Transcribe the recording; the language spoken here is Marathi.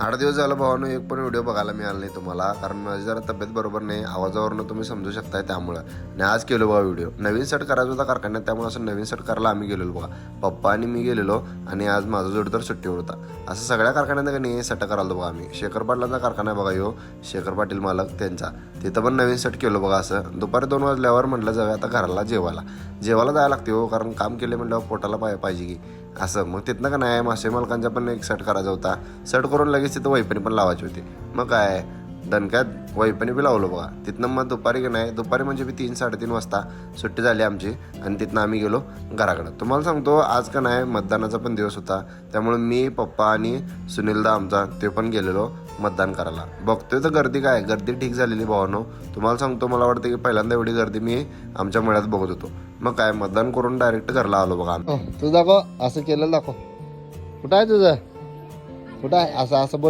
8 दिवस झालं भावानं एक पण व्हिडिओ बघायला मिळाला नाही तुम्हाला, कारण माझी जरा तब्येत बरोबर नाही, आवाजावरनं तुम्ही समजू शकताय त्यामुळं. आणि आज केलो बघा व्हिडिओ, नवीन सेट करायचा होता कारखान्यात, त्यामुळे असं नवीन सेट करायला आम्ही गेलेलो बघा. पप्पा आणि मी गेलेलो आणि आज माझा जोडीदार सुट्टीवर होता. असं सगळ्या कारखान्यात का नाही सेट करायला बघा आम्ही. शेखर पाटलांचा कारखाना आहे बघा ह्यो, शेखर पाटील मालक त्यांचा. तिथं पण नवीन सेट केलो बघा. असं दुपारी 2 वाजल्यावर म्हटलं जाऊया आता घराला जेवायला जायला लागते हो, कारण काम केले म्हटल्यावर पोटाला पाहिजे की असं. मग तिथनं का नाही मासे मालकांचा पण एक सेट करायचा होता. सेट करून लगेच तिथं वैपणी पण लावायची होती. मग काय दणक्यात वैपणी बी लावलो बघा. तिथनं मग दुपारी का नाही, दुपारी म्हणजे बी 3-3:30 वाजता सुट्टी झाली आमची आणि तिथनं आम्ही गेलो घराकडं. तुम्हाला सांगतो आज का नाही मतदानाचा पण दिवस होता, त्यामुळे मी पप्पा आणि सुनीलदा आमचा ते पण गेलेलो मतदान करायला. बघतोय तर गर्दी ठीक झालेली भावानो. तुम्हाला सांगतो मला वाटतं की पहिल्यांदा एवढी गर्दी मी आमच्या मळ्यात बघत होतो. मग काय मतदान करून डायरेक्ट घरला आलो बघा आम्ही. तू दाखव, असं केलेलं दाखव. कुठं आहे तुझं, कुठं आहे, असं असं बोल